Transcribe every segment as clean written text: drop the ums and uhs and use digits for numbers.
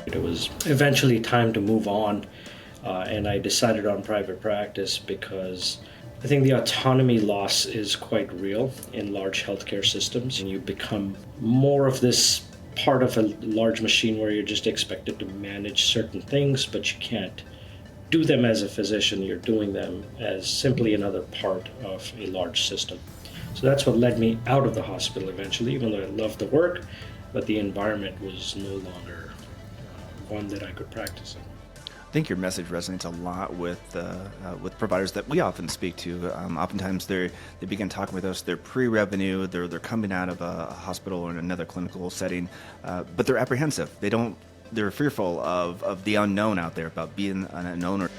It was eventually time to move on, and I decided on private practice because I think the autonomy loss is quite real in large healthcare systems, and you become more of this part of a large machine where you're just expected to manage certain things, but you can't do them as a physician. You're doing them as simply another part of a large system. So that's what led me out of the hospital eventually, even though I loved the work, but the environment was no longer one that I could practice in. I think your message resonates a lot with providers that we often speak to. Oftentimes, they begin talking with us. They're pre-revenue. They're coming out of a hospital or in another clinical setting, but they're apprehensive. They're fearful of the unknown out there, about being an owner.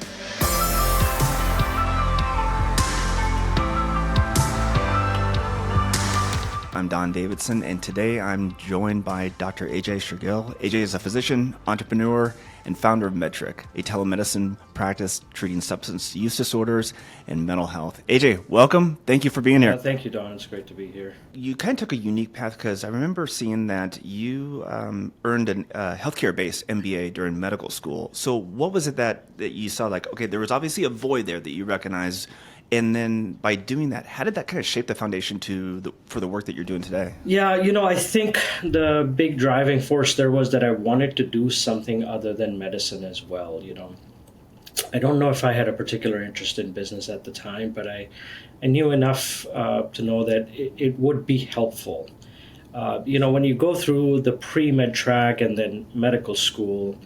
I'm Don Davidson, and today I'm joined by Dr. AJ Shergill. AJ is a physician, entrepreneur, and founder of Metric, a telemedicine practice treating substance use disorders and mental health. AJ, welcome. Thank you for being here. Thank you, Don. It's great to be here. You kind of took a unique path because I remember seeing that you earned a healthcare-based MBA during medical school. So what was it that you saw? Like, okay, there was obviously a void there that you recognized. And then by doing that, how did that kind of shape the foundation for the work that you're doing today? Yeah, I think the big driving force there was that I wanted to do something other than medicine as well. I don't know if I had a particular interest in business at the time, but I knew enough to know that it would be helpful. When you go through the pre-med track and then medical school,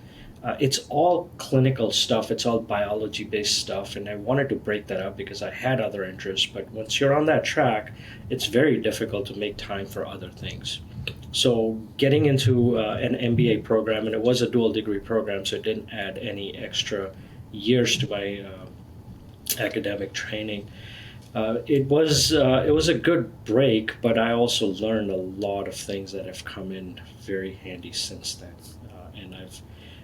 it's all clinical stuff. It's all biology-based stuff, and I wanted to break that up because I had other interests. But once you're on that track, it's very difficult to make time for other things. So getting into an MBA program, and it was a dual degree program, so it didn't add any extra years to my academic training. It was a good break, but I also learned a lot of things that have come in very handy since then, and I've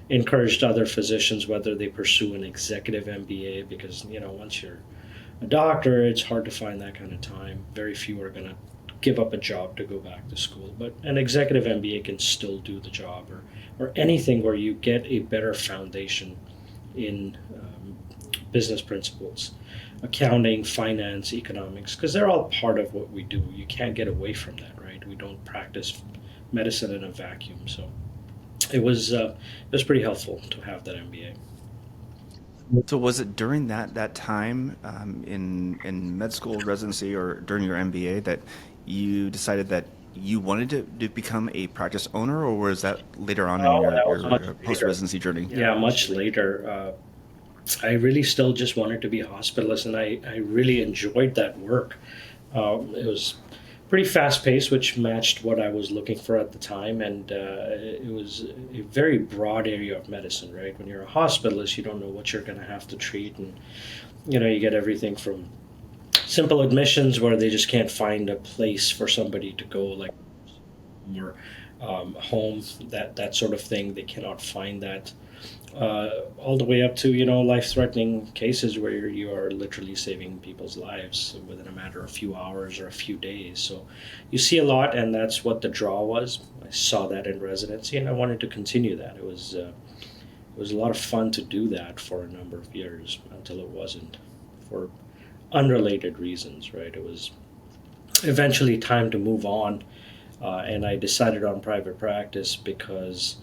encouraged other physicians whether they pursue an executive MBA, because once you're a doctor, it's hard to find that kind of time. Very few are going to give up a job to go back to school, but an executive MBA can still do the job, or anything where you get a better foundation in business principles, accounting, finance, economics, because they're all part of what we do. You can't get away from that, right? We don't practice medicine in a vacuum. So it was pretty helpful to have that MBA. So was it during that time in med school residency or during your MBA that you decided that you wanted to become a practice owner, or was that later on in your post-residency journey? Yeah, much later. I really still just wanted to be a hospitalist, and I really enjoyed that work. It was pretty fast-paced, which matched what I was looking for at the time, and it was a very broad area of medicine, right? When you're a hospitalist, you don't know what you're going to have to treat, and you get everything from simple admissions where they just can't find a place for somebody to go, like or home, that sort of thing. They cannot find that. All the way up to life-threatening cases where you are literally saving people's lives within a matter of a few hours or a few days. So you see a lot, and that's what the draw was. I saw that in residency, and I wanted to continue that. It was a lot of fun to do that for a number of years until it wasn't, for unrelated reasons, right? It was eventually time to move on, and I decided on private practice because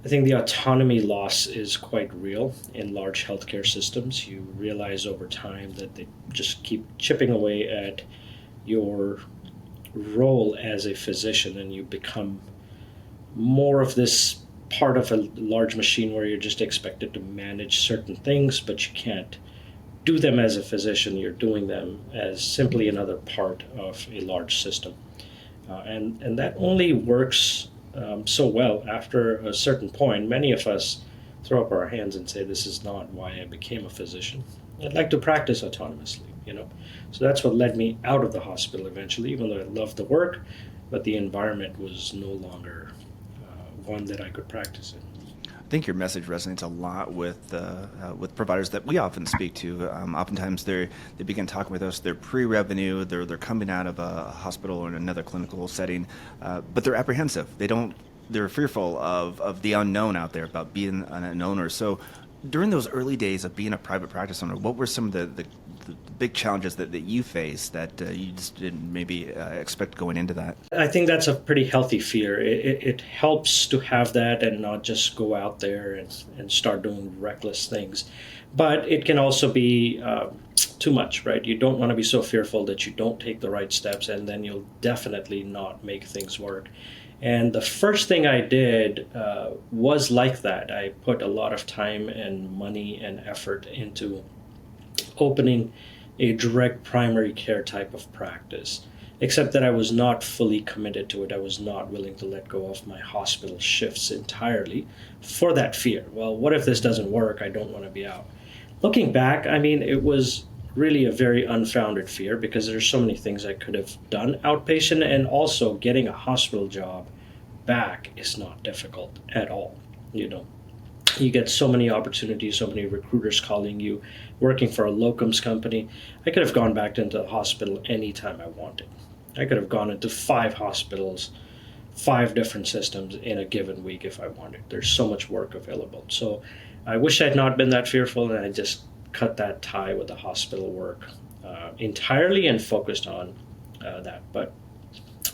I think the autonomy loss is quite real in large healthcare systems. You realize over time that they just keep chipping away at your role as a physician, and you become more of this part of a large machine where you're just expected to manage certain things, but you can't do them as a physician. You're doing them as simply another part of a large system. And that only works so well after a certain point. Many of us throw up our hands and say, this is not why I became a physician. I'd like to practice autonomously, So that's what led me out of the hospital eventually, even though I loved the work, but the environment was no longer one that I could practice in. I think your message resonates a lot with providers that we often speak to. Oftentimes, they begin talking with us. They're pre-revenue. They're coming out of a hospital or in another clinical setting, but they're apprehensive. they're fearful of the unknown out there, about being an owner. So during those early days of being a private practice owner, what were some of the big challenges that you faced that you just didn't maybe expect going into that? I think that's a pretty healthy fear. It helps to have that and not just go out there and start doing reckless things. But it can also be too much, right? You don't want to be so fearful that you don't take the right steps, and then you'll definitely not make things work. And the first thing I did was like that. I put a lot of time and money and effort into opening a direct primary care type of practice, except that I was not fully committed to it. I was not willing to let go of my hospital shifts entirely for that fear. Well, what if this doesn't work? I don't want to be out. Looking back, I mean, it was really a very unfounded fear because there's so many things I could have done outpatient, and also getting a hospital job back is not difficult at all. You know, you get so many opportunities, so many recruiters calling you, working for a locums company. I could have gone back into the hospital anytime I wanted. I could have gone into 5 hospitals, 5 different systems in a given week if I wanted. There's so much work available. So I wish I'd not been that fearful, and I just cut that tie with the hospital work entirely and focused on that. But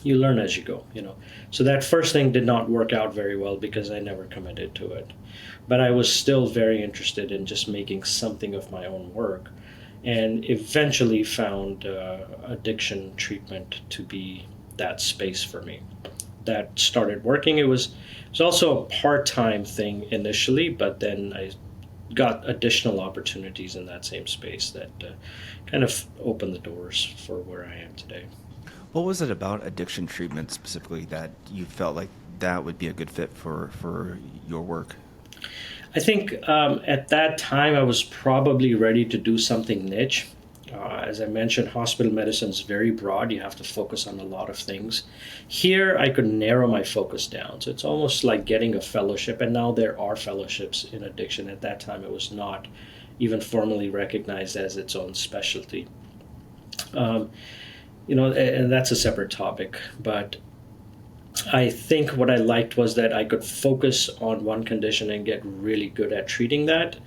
you learn as you go, you know. So that first thing did not work out very well because I never committed to it. But I was still very interested in just making something of my own work, and eventually found addiction treatment to be that space for me. That started working. It was also a part-time thing initially, but then I got additional opportunities in that same space that kind of opened the doors for where I am today. What was it about addiction treatment specifically that you felt like that would be a good fit for your work? I think at that time I was probably ready to do something niche. As I mentioned, hospital medicine is very broad. You have to focus on a lot of things. Here, I could narrow my focus down. So it's almost like getting a fellowship. And now there are fellowships in addiction. At that time, it was not even formally recognized as its own specialty. Um, and that's a separate topic. But I think what I liked was that I could focus on one condition and get really good at treating that.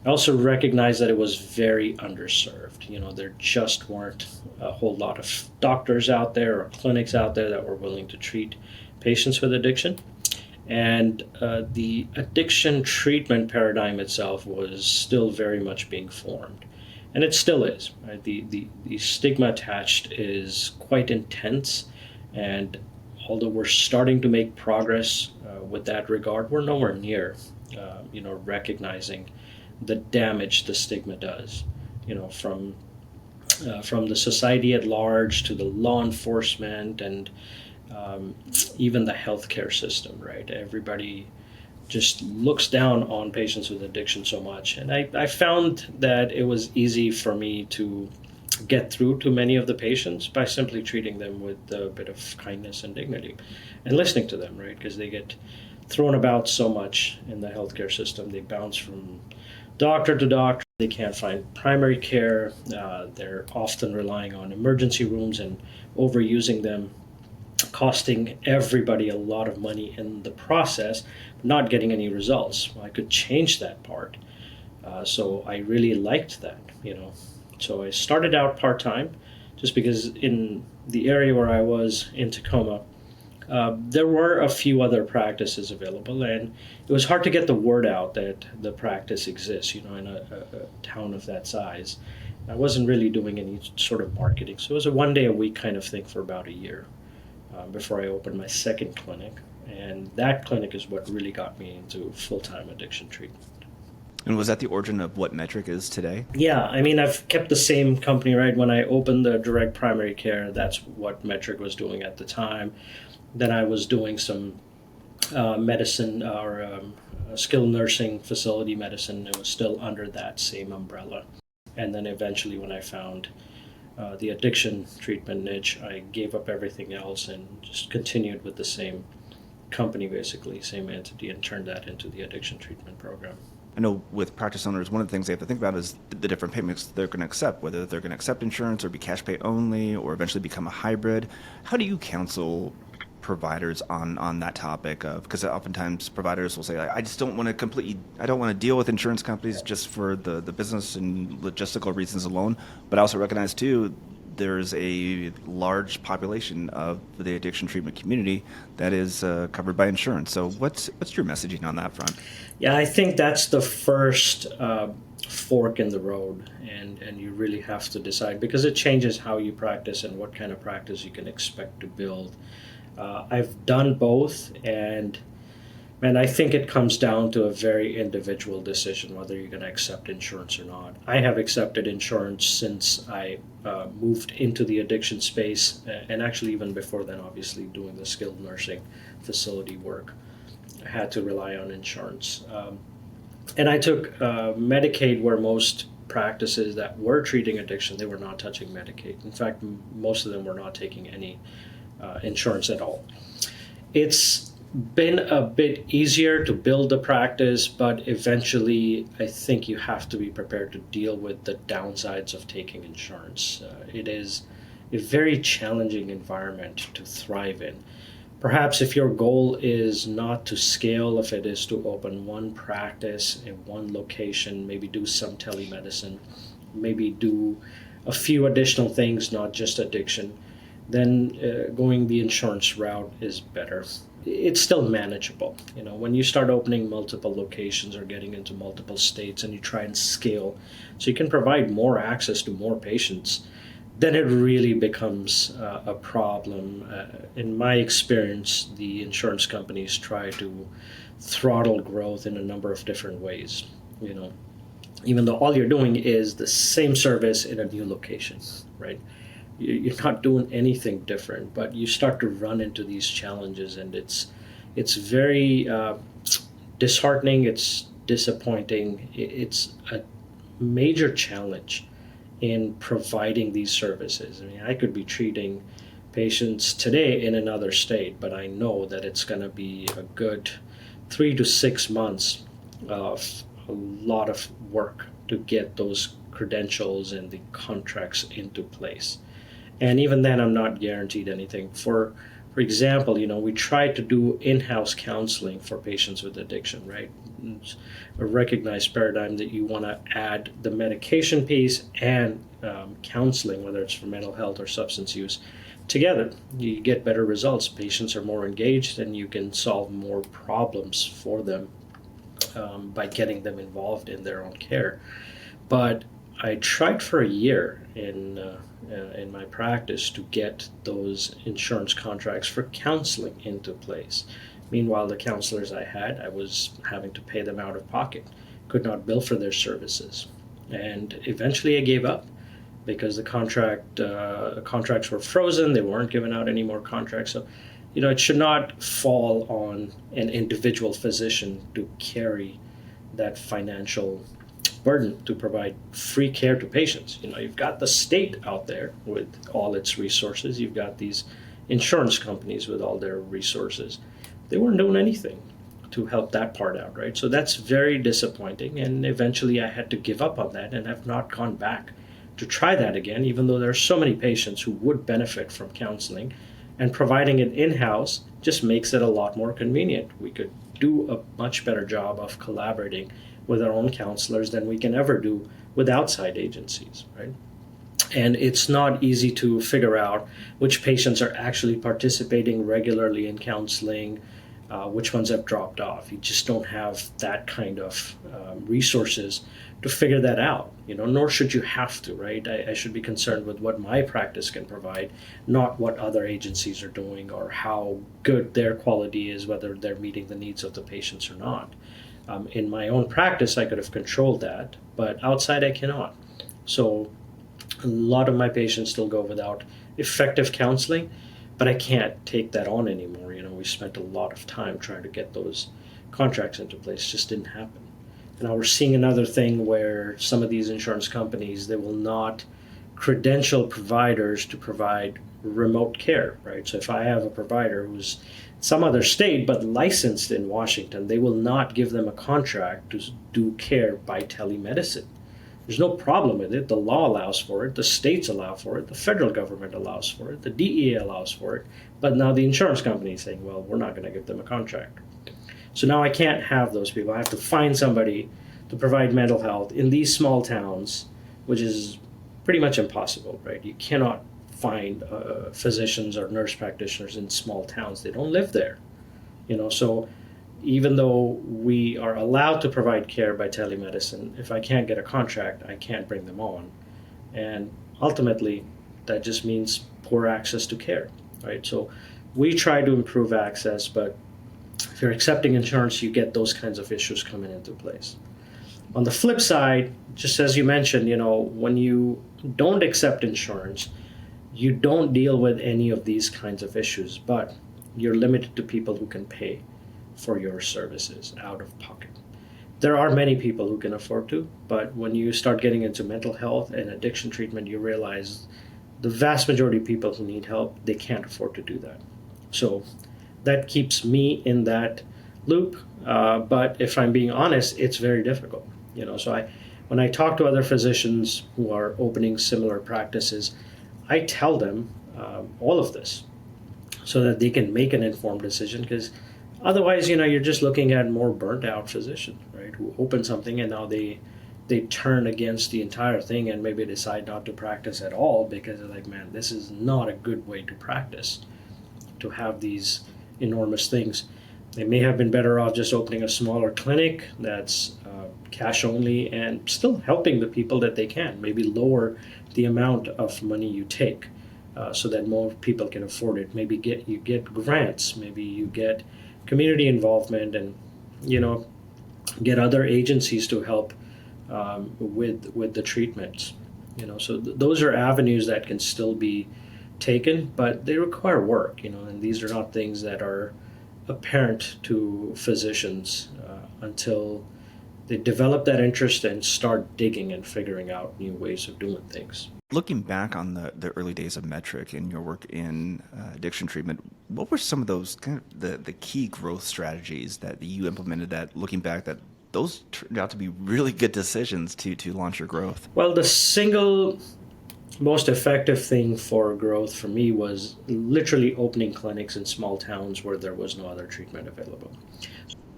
I also recognized that it was very underserved. You know, there just weren't a whole lot of doctors out there or clinics out there that were willing to treat patients with addiction. And the addiction treatment paradigm itself was still very much being formed. And it still is. Right? The stigma attached is quite intense. And although we're starting to make progress with that regard, we're nowhere near, recognizing the damage the stigma does, from the society at large to the law enforcement and even the healthcare system, right? Everybody just looks down on patients with addiction so much. And I found that it was easy for me to get through to many of the patients by simply treating them with a bit of kindness and dignity and listening to them, right? Because they get thrown about so much in the healthcare system. They bounce from doctor to doctor. They can't find primary care. They're often relying on emergency rooms and overusing them, costing everybody a lot of money in the process, not getting any results. Well, I could change that part. So I really liked that. So I started out part-time just because in the area where I was in Tacoma, there were a few other practices available, and it was hard to get the word out that the practice exists, in a town of that size. I wasn't really doing any sort of marketing, so it was a one-day-a-week kind of thing for about a year before I opened my second clinic, and that clinic is what really got me into full-time addiction treatment. And was that the origin of what Metric is today? Yeah, I mean, I've kept the same company, right? When I opened the direct primary care, that's what Metric was doing at the time. Then I was doing some medicine or skilled nursing facility medicine. It was still under that same umbrella. And then eventually when I found the addiction treatment niche, I gave up everything else and just continued with the same company, basically, same entity, and turned that into the addiction treatment program. I know with practice owners, one of the things they have to think about is the different payments they're going to accept, whether they're going to accept insurance or be cash pay only or eventually become a hybrid. How do you counsel providers on that topic of, because oftentimes providers will say, I just don't want to I don't want to deal with insurance companies just for the business and logistical reasons alone, but I also recognize too, there's a large population of the addiction treatment community that is covered by insurance. So what's your messaging on that front? Yeah, I think that's the first fork in the road, and you really have to decide, because it changes how you practice and what kind of practice you can expect to build. I've done both, and I think it comes down to a very individual decision whether you're going to accept insurance or not. I have accepted insurance since I moved into the addiction space, and actually even before then, obviously doing the skilled nursing facility work, I had to rely on insurance. And I took Medicaid, where most practices that were treating addiction, they were not touching Medicaid. In fact, most of them were not taking any insurance at all. It's been a bit easier to build a practice, but eventually I think you have to be prepared to deal with the downsides of taking insurance. It is a very challenging environment to thrive in. Perhaps if your goal is not to scale, if it is to open one practice in one location, maybe do some telemedicine, maybe do a few additional things, not just addiction, then going the insurance route is better. It's still manageable. When you start opening multiple locations or getting into multiple states and you try and scale so you can provide more access to more patients, then it really becomes a problem. In my experience, the insurance companies try to throttle growth in a number of different ways, even though all you're doing is the same service in a new location, right? You're not doing anything different, but you start to run into these challenges, and it's very disheartening. It's disappointing. It's a major challenge in providing these services. I could be treating patients today in another state, but I know that it's going to be a good 3 to 6 months of a lot of work to get those credentials and the contracts into place. And even then, I'm not guaranteed anything. For example, we try to do in-house counseling for patients with addiction, right? It's a recognized paradigm that you want to add the medication piece and counseling, whether it's for mental health or substance use, together. You get better results. Patients are more engaged, and you can solve more problems for them by getting them involved in their own care. But I tried for a year in my practice to get those insurance contracts for counseling into place. Meanwhile, the counselors I had, I was having to pay them out of pocket, could not bill for their services. And eventually I gave up because the contracts were frozen. They weren't giving out any more contracts. So, it should not fall on an individual physician to carry that financial burden to provide free care to patients. You've got the state out there with all its resources. You've got these insurance companies with all their resources. They weren't doing anything to help that part out, right? So that's very disappointing. And eventually I had to give up on that and have not gone back to try that again, even though there are so many patients who would benefit from counseling. And providing it in-house just makes it a lot more convenient. We could do a much better job of collaborating with our own counselors than we can ever do with outside agencies, right? And it's not easy to figure out which patients are actually participating regularly in counseling, which ones have dropped off. You just don't have that kind of resources to figure that out, nor should you have to, right? I should be concerned with what my practice can provide, not what other agencies are doing or how good their quality is, whether they're meeting the needs of the patients or not. In my own practice, I could have controlled that, but outside I cannot. So a lot of my patients still go without effective counseling, but I can't take that on anymore. We spent a lot of time trying to get those contracts into place. It just didn't happen. And now we're seeing another thing where some of these insurance companies, they will not credential providers to provide remote care, right? So if I have a provider who's some other state but licensed in Washington, they will not give them a contract to do care by telemedicine. There's no problem with it. The law allows for it. The states allow for it. The federal government allows for it. The DEA allows for it. But now the insurance company is saying, well, we're not going to give them a contract. So now I can't have those people. I have to find somebody to provide mental health in these small towns, which is pretty much impossible, right? You cannot find physicians or nurse practitioners in small towns. They don't live there, So even though we are allowed to provide care by telemedicine, if I can't get a contract, I can't bring them on. And ultimately, that just means poor access to care, right? So we try to improve access, but if you're accepting insurance, you get those kinds of issues coming into place. On the flip side, just as you mentioned, when you don't accept insurance, you don't deal with any of these kinds of issues, but you're limited to people who can pay for your services out of pocket. There are many people who can afford to, but when you start getting into mental health and addiction treatment, you realize the vast majority of people who need help, they can't afford to do that. So that keeps me in that loop. But if I'm being honest, it's very difficult. So when I talk to other physicians who are opening similar practices, I tell them all of this so that they can make an informed decision, because otherwise, you're just looking at more burnt out physicians, right, who open something and now they turn against the entire thing and maybe decide not to practice at all because they're like, man, this is not a good way to practice, to have these enormous things. They may have been better off just opening a smaller clinic that's cash only and still helping the people that they can, maybe lower the amount of money you take so that more people can afford it. Maybe you get grants, maybe you get community involvement, and get other agencies to help with the treatments. So those are avenues that can still be taken, but they require work. And these are not things that are apparent to physicians until they develop that interest and start digging and figuring out new ways of doing things. Looking back on the early days of Metric and your work in addiction treatment, what were some of those kind of the key growth strategies that you implemented that, looking back, that those turned out to be really good decisions to launch your growth? Well, the single most effective thing for growth for me was literally opening clinics in small towns where there was no other treatment available.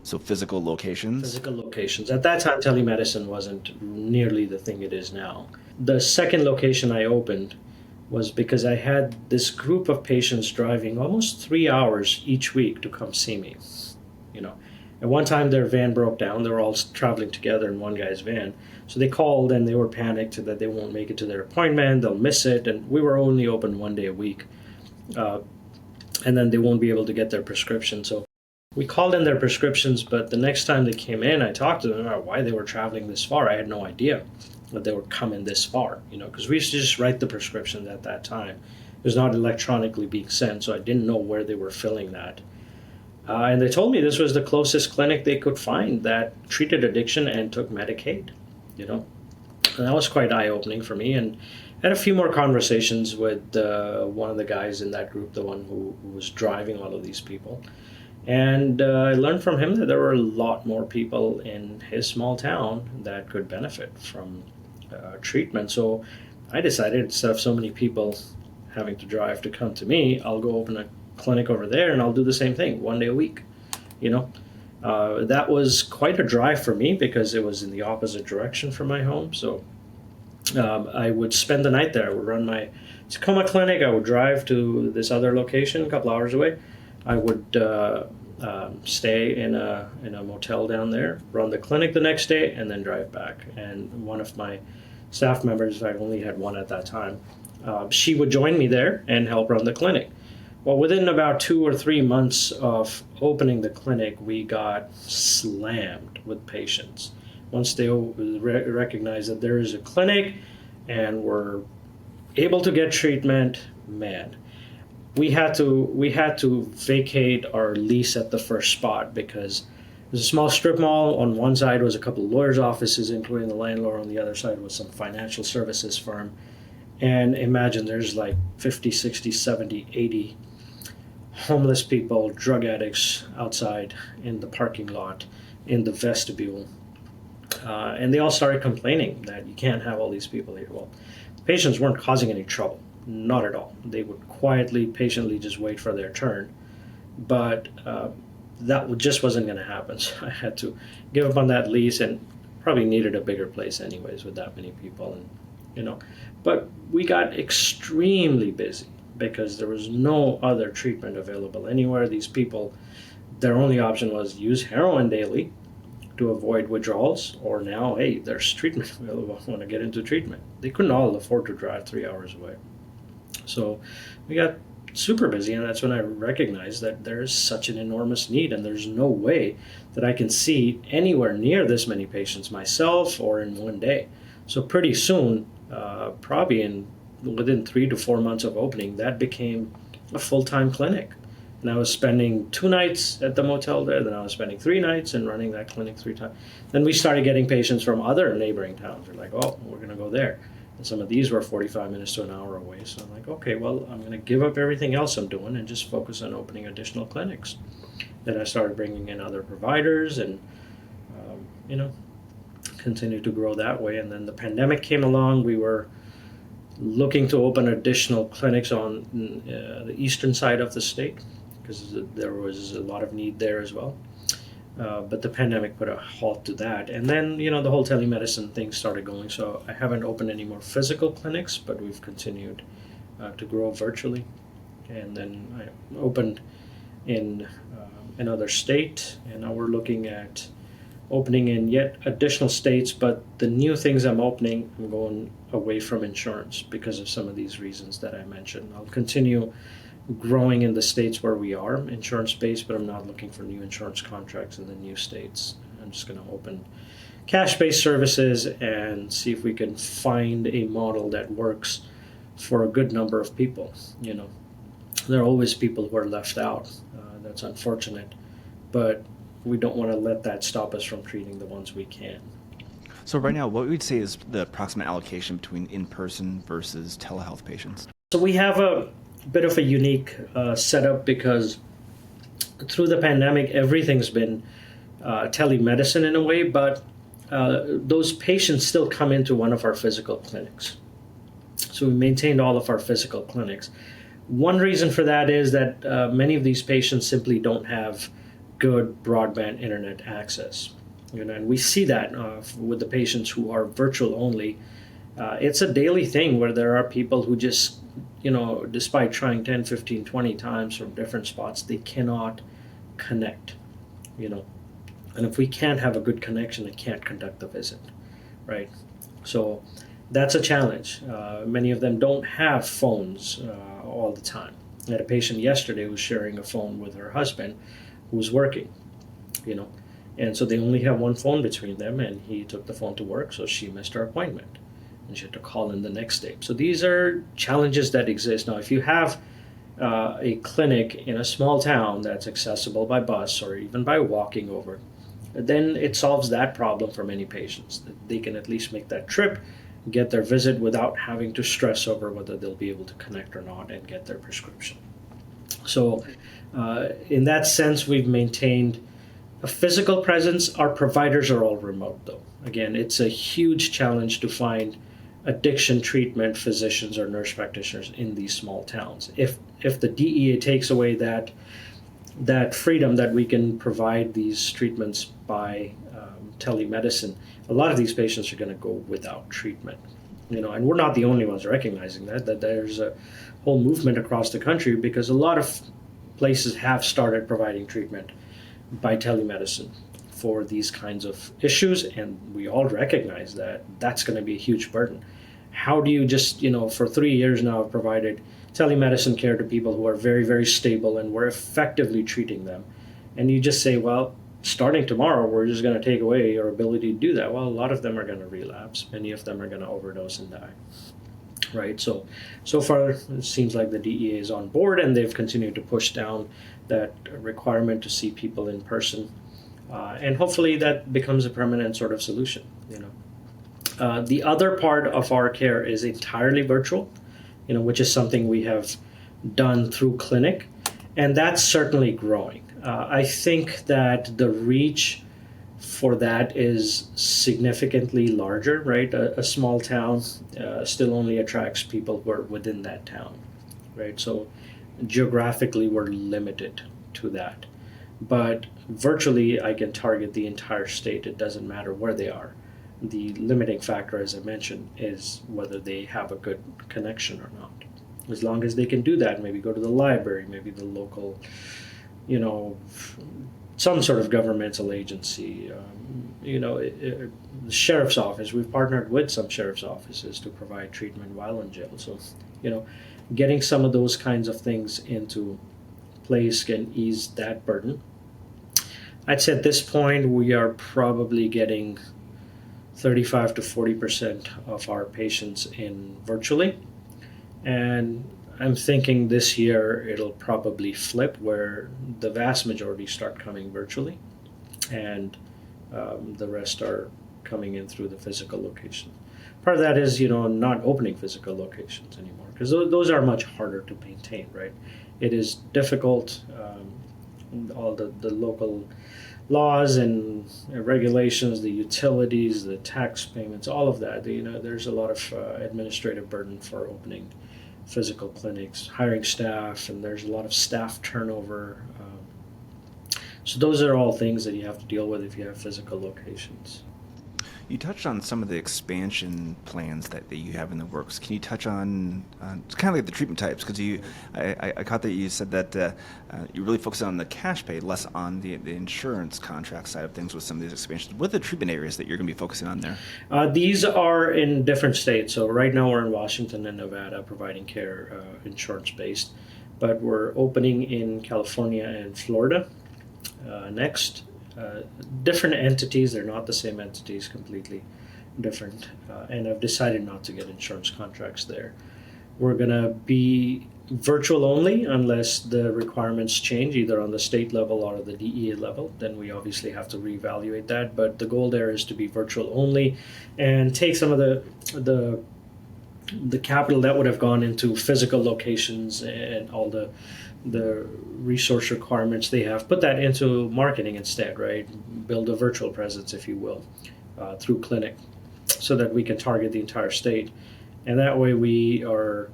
So physical locations? Physical locations. At that time, telemedicine wasn't nearly the thing it is now. The second location I opened was because I had this group of patients driving almost 3 hours each week to come see me. At one time their van broke down. They were all traveling together in one guy's van. So they called and they were panicked that they won't make it to their appointment, they'll miss it, and we were only open 1 day a week. And then they won't be able to get their prescription. So we called in their prescriptions, but the next time they came in, I talked to them about why they were traveling this far. I had no idea that they were coming this far, because we used to just write the prescriptions at that time. It was not electronically being sent, so I didn't know where they were filling that. And they told me this was the closest clinic they could find that treated addiction and took Medicaid, And that was quite eye-opening for me. And I had a few more conversations with one of the guys in that group, the one who was driving all of these people. And I learned from him that there were a lot more people in his small town that could benefit from treatment. So I decided, instead of so many people having to drive to come to me, I'll go open a clinic over there and I'll do the same thing 1 day a week. That was quite a drive for me because it was in the opposite direction from my home. So I would spend the night there. I would run my Tacoma clinic. I would drive to this other location a couple hours away. I would stay in a motel down there, run the clinic the next day, and then drive back. And one of my staff members, I only had one at that time, she would join me there and help run the clinic. Well, within about 2 or 3 months of opening the clinic, we got slammed with patients. Once they recognized that there is a clinic and were able to get treatment, man, we had to vacate our lease at the first spot because there's a small strip mall. On one side was a couple of lawyers' offices, including the landlord. On the other side was some financial services firm. And imagine there's like 50, 60, 70, 80 homeless people, drug addicts outside in the parking lot, in the vestibule. And they all started complaining that you can't have all these people here. Well, patients weren't causing any trouble, not at all. They would quietly, patiently just wait for their turn. But that just wasn't going to happen. So I had to give up on that lease, and probably needed a bigger place anyways with that many people. And but we got extremely busy because there was no other treatment available anywhere. These people, their only option was use heroin daily to avoid withdrawals, or now, hey, there's treatment available. I want to get into treatment. They couldn't all afford to drive 3 hours away. So we got super busy, and that's when I recognized that there is such an enormous need, and there's no way that I can see anywhere near this many patients myself or in one day. So pretty soon, probably within 3 to 4 months of opening, that became a full-time clinic. And I was spending 2 nights at the motel there, then I was spending 3 nights and running that clinic 3 times. Then we started getting patients from other neighboring towns. We're like, oh, we're going to go there. And some of these were 45 minutes to an hour away. So I'm like, okay, well, I'm going to give up everything else I'm doing and just focus on opening additional clinics. Then I started bringing in other providers and, continued to grow that way. And then the pandemic came along. We were looking to open additional clinics on the eastern side of the state, because there was a lot of need there as well. But the pandemic put a halt to that. And then, the whole telemedicine thing started going. So I haven't opened any more physical clinics, but we've continued to grow virtually. And then I opened in another state, and now we're looking at opening in yet additional states. But the new things I'm opening, I'm going away from insurance because of some of these reasons that I mentioned. I'll continue growing in the states where we are insurance-based, but I'm not looking for new insurance contracts in the new states. I'm just going to open cash-based services and see if we can find a model that works for a good number of people. There are always people who are left out. That's unfortunate, but we don't want to let that stop us from treating the ones we can. So right now, what would you say is the approximate allocation between in-person versus telehealth patients? So we have a bit of a unique setup because through the pandemic, everything's been telemedicine in a way, but those patients still come into one of our physical clinics. So we maintained all of our physical clinics. One reason for that is that many of these patients simply don't have good broadband internet access. And we see that with the patients who are virtual only. It's a daily thing where there are people who just, despite trying 10, 15, 20 times from different spots, they cannot connect, And if we can't have a good connection, they can't conduct the visit, right? So that's a challenge. Many of them don't have phones all the time. I had a patient yesterday who was sharing a phone with her husband who was working, And so they only have one phone between them, and he took the phone to work, so she missed her appointment. And she had to call in the next day. So these are challenges that exist. Now, if you have a clinic in a small town that's accessible by bus or even by walking over, then it solves that problem for many patients. They can at least make that trip, get their visit without having to stress over whether they'll be able to connect or not and get their prescription. So in that sense, we've maintained a physical presence. Our providers are all remote, though. Again, it's a huge challenge to find addiction treatment physicians or nurse practitioners in these small towns. If the DEA takes away that freedom that we can provide these treatments by telemedicine, a lot of these patients are going to go without treatment. And we're not the only ones recognizing that there's a whole movement across the country, because a lot of places have started providing treatment by telemedicine for these kinds of issues, and we all recognize that that's going to be a huge burden. How do you just, for 3 years now, I've provided telemedicine care to people who are very, very stable, and we're effectively treating them. And you just say, well, starting tomorrow, we're just going to take away your ability to do that. Well, a lot of them are going to relapse. Many of them are going to overdose and die. Right. So far, it seems like the DEA is on board, and they've continued to push down that requirement to see people in person. And hopefully that becomes a permanent sort of solution. The other part of our care is entirely virtual, which is something we have done through clinic, and that's certainly growing. I think that the reach for that is significantly larger, right? A small town still only attracts people who are within that town, right? So geographically, we're limited to that. But virtually, I can target the entire state. It doesn't matter where they are. The limiting factor, as I mentioned, is whether they have a good connection or not. As long as they can do that, maybe go to the library, maybe the local, you know, some sort of governmental agency, the sheriff's office. We've partnered with some sheriff's offices to provide treatment while in jail. So, you know, getting some of those kinds of things into place can ease that burden. I'd say at this point we are probably getting 35 to 40% of our patients in virtually, and I'm thinking this year it'll probably flip where the vast majority start coming virtually, and the rest are coming in through the physical location. Part of that is, not opening physical locations anymore because those are much harder to maintain, right? It is difficult. All the local laws and regulations, the utilities, the tax payments, all of that. There's a lot of administrative burden for opening physical clinics, hiring staff, and there's a lot of staff turnover. So those are all things that you have to deal with if you have physical locations. You touched on some of the expansion plans that you have in the works. Can you touch on it's kind of like the treatment types? Because I caught that you said that you really focus on the cash pay, less on the insurance contract side of things with some of these expansions. What are the treatment areas that you're going to be focusing on there? These are in different states. So right now we're in Washington and Nevada providing care insurance-based, but we're opening in California and Florida next. Different entities, they're not the same entities, completely different, and I've decided not to get insurance contracts there. We're going to be virtual only unless the requirements change either on the state level or the DEA level. Then we obviously have to reevaluate that, but the goal there is to be virtual only and take some of the capital that would have gone into physical locations and all the resource requirements they have, put that into marketing instead, right? Build a virtual presence, if you will, through clinic, so that we can target the entire state. And that way we are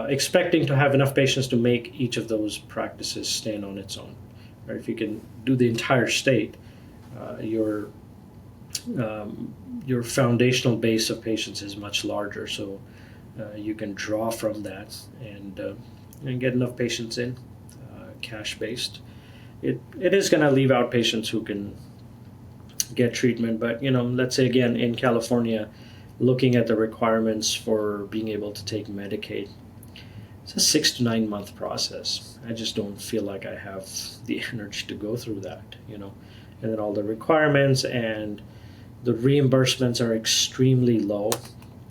expecting to have enough patients to make each of those practices stand on its own. Right? If you can do the entire state, your foundational base of patients is much larger, so you can draw from that and get enough patients in, cash-based. It is going to leave out patients who can get treatment, but let's say again in California, looking at the requirements for being able to take Medicaid, it's a 6 to 9 month process. I just don't feel like I have the energy to go through that, and then all the requirements and the reimbursements are extremely low,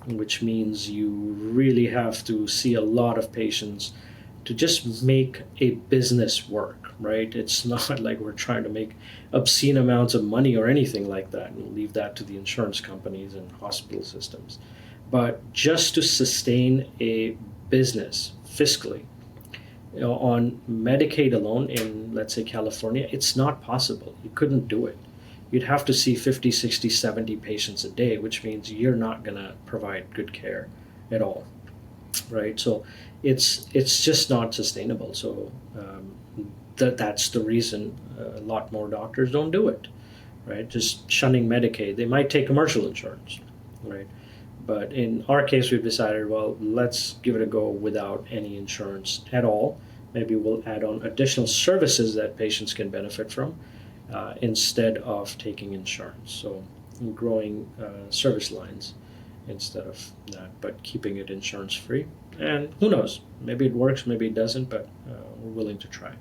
which means you really have to see a lot of patients to just make a business work, right? It's not like we're trying to make obscene amounts of money or anything like that. We'll leave that to the insurance companies and hospital systems. But just to sustain a business fiscally, on Medicaid alone in, let's say, California, it's not possible. You couldn't do it. You'd have to see 50, 60, 70 patients a day, which means you're not going to provide good care at all, right? So it's just not sustainable. So that's the reason a lot more doctors don't do it, right? Just shunning Medicaid. They might take commercial insurance, right? But in our case, we've decided, well, let's give it a go without any insurance at all. Maybe we'll add on additional services that patients can benefit from instead of taking insurance. So growing service lines instead of that, but keeping it insurance free. And who knows, maybe it works, maybe it doesn't, but we're willing to try.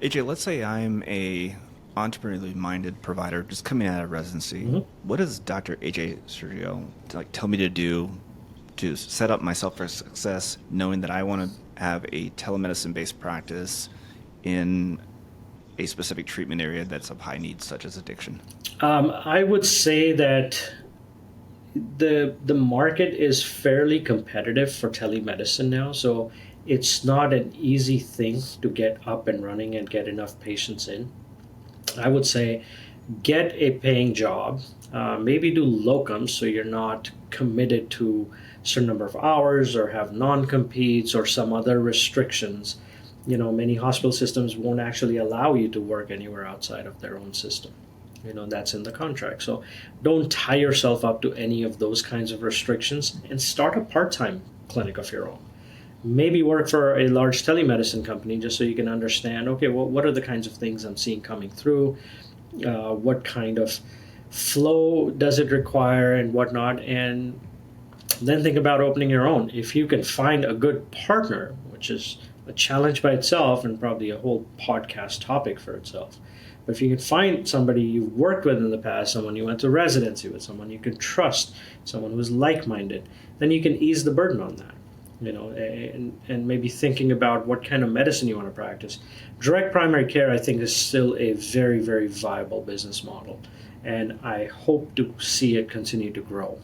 AJ, let's say I'm a entrepreneurially minded provider just coming out of residency. Mm-hmm. What does Dr. AJ Sergio tell me to do to set up myself for success, knowing that I want to have a telemedicine-based practice in a specific treatment area that's of high need, such as addiction? I would say that the market is fairly competitive for telemedicine now, so it's not an easy thing to get up and running and get enough patients in. I would say get a paying job, maybe do locums so you're not committed to a certain number of hours or have non-competes or some other restrictions. Many hospital systems won't actually allow you to work anywhere outside of their own system. That's in the contract. So don't tie yourself up to any of those kinds of restrictions, and start a part-time clinic of your own. Maybe work for a large telemedicine company just so you can understand, okay, well, what are the kinds of things I'm seeing coming through? What kind of flow does it require and whatnot? And then think about opening your own. If you can find a good partner, which is a challenge by itself and probably a whole podcast topic for itself. But if you can find somebody you've worked with in the past, someone you went to residency with, someone you can trust, someone who's like-minded, then you can ease the burden on that. And maybe thinking about what kind of medicine you want to practice. Direct primary care, I think, is still a very, very viable business model, and I hope to see it continue to grow.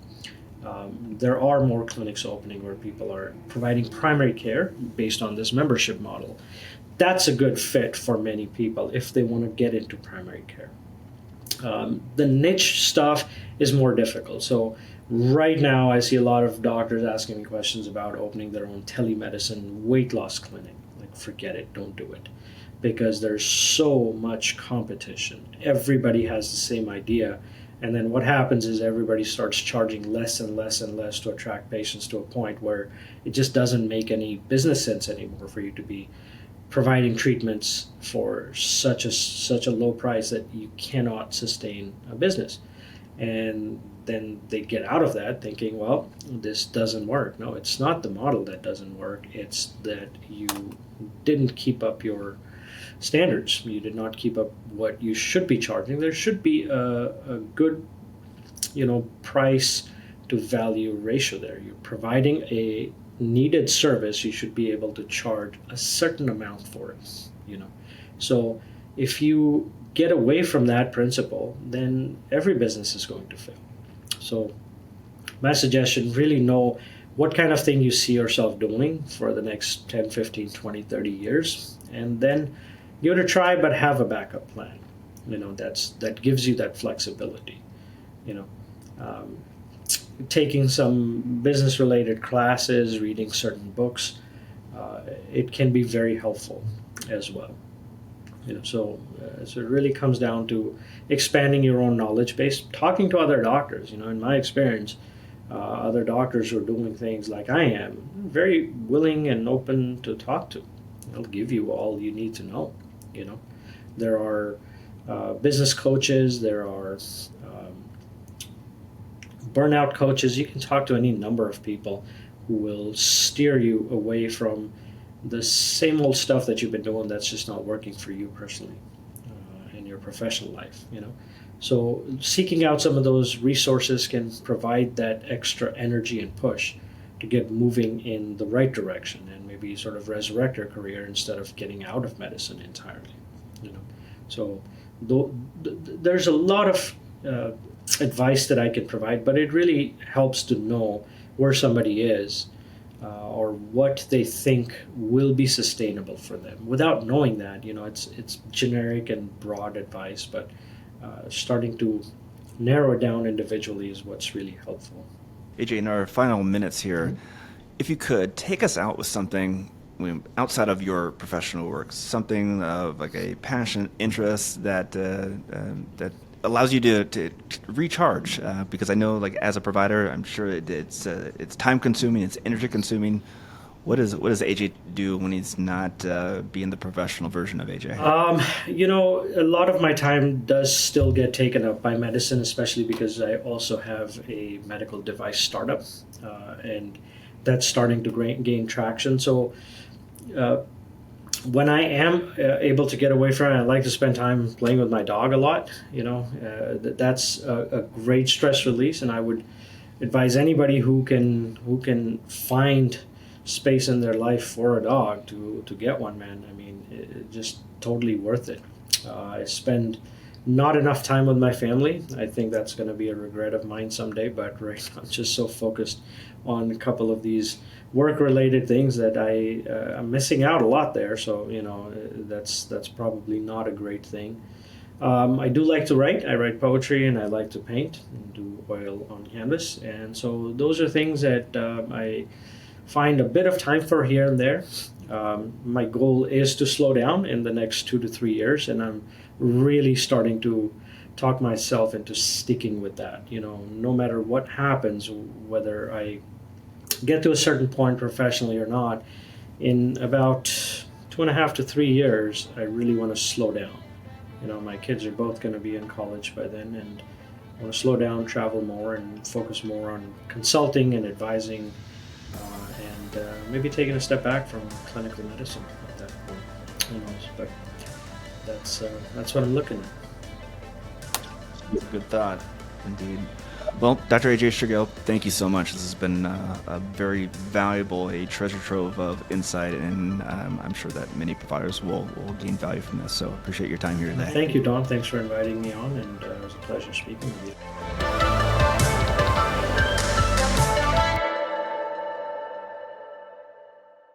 There are more clinics opening where people are providing primary care based on this membership model. That's a good fit for many people if they want to get into primary care. The niche stuff is more difficult. So right now I see a lot of doctors asking me questions about opening their own telemedicine weight loss clinic. Like, forget it, don't do it. Because there's so much competition. Everybody has the same idea. And then what happens is everybody starts charging less and less and less to attract patients to a point where it just doesn't make any business sense anymore for you to be providing treatments for such a low price that you cannot sustain a business. And then they get out of that thinking, well, this doesn't work. No, it's not the model that doesn't work. It's that you didn't keep up your standards. You did not keep up what you should be charging. There should be a good, price to value ratio there. You're providing a needed service. You should be able to charge a certain amount for it. So if you get away from that principle, then every business is going to fail. So my suggestion, really know what kind of thing you see yourself doing for the next 10, 15, 20, 30 years, and then give it a try, but have a backup plan. That gives you that flexibility. Taking some business-related classes, reading certain books, it can be very helpful as well. So it really comes down to expanding your own knowledge base, talking to other doctors. In my experience, other doctors who are doing things like I am, very willing and open to talk to. They'll give you all you need to know. There are business coaches, there are burnout coaches. You can talk to any number of people who will steer you away from the same old stuff that you've been doing that's just not working for you personally in your professional life. So seeking out some of those resources can provide that extra energy and push to get moving in the right direction and maybe sort of resurrect your career instead of getting out of medicine entirely. So there's a lot of advice that I can provide, but it really helps to know where somebody is or what they think will be sustainable for them. Without knowing that, it's generic and broad advice, but starting to narrow it down individually is what's really helpful. AJ, in our final minutes here, if you could take us out with something outside of your professional work, something of like a passion, interest that allows you to recharge, because I know, like, as a provider, I'm sure it's time consuming, it's energy consuming. What does AJ do when he's not being the professional version of AJ? A lot of my time does still get taken up by medicine, especially because I also have a medical device startup, and that's starting to gain traction. So when I am able to get away from it, I like to spend time playing with my dog a lot. That's a great stress release, and I would advise anybody who can find space in their life for a dog to get one, man. I mean, it's just totally worth it. I spend not enough time with my family. I think that's going to be a regret of mine someday, but right now I'm just so focused on a couple of these work-related things that I'm missing out a lot there. So, that's probably not a great thing. I do like to write. I write poetry and I like to paint and do oil on canvas. And so those are things that I find a bit of time for here and there. My goal is to slow down in the next 2 to 3 years, and I'm really starting to talk myself into sticking with that. No matter what happens, whether I get to a certain point professionally or not, in about 2.5 to 3 years, I really want to slow down. My kids are both going to be in college by then, and I want to slow down, travel more, and focus more on consulting and advising, and maybe taking a step back from clinical medicine at that point. Who knows? But that's what I'm looking at. That's a good thought, indeed. Well, Dr. AJ Strigal, thank you so much. This has been a very valuable, a treasure trove of insight, and I'm sure that many providers will gain value from this. So appreciate your time here today. Thank you, Don. Thanks for inviting me on, and it was a pleasure speaking with you.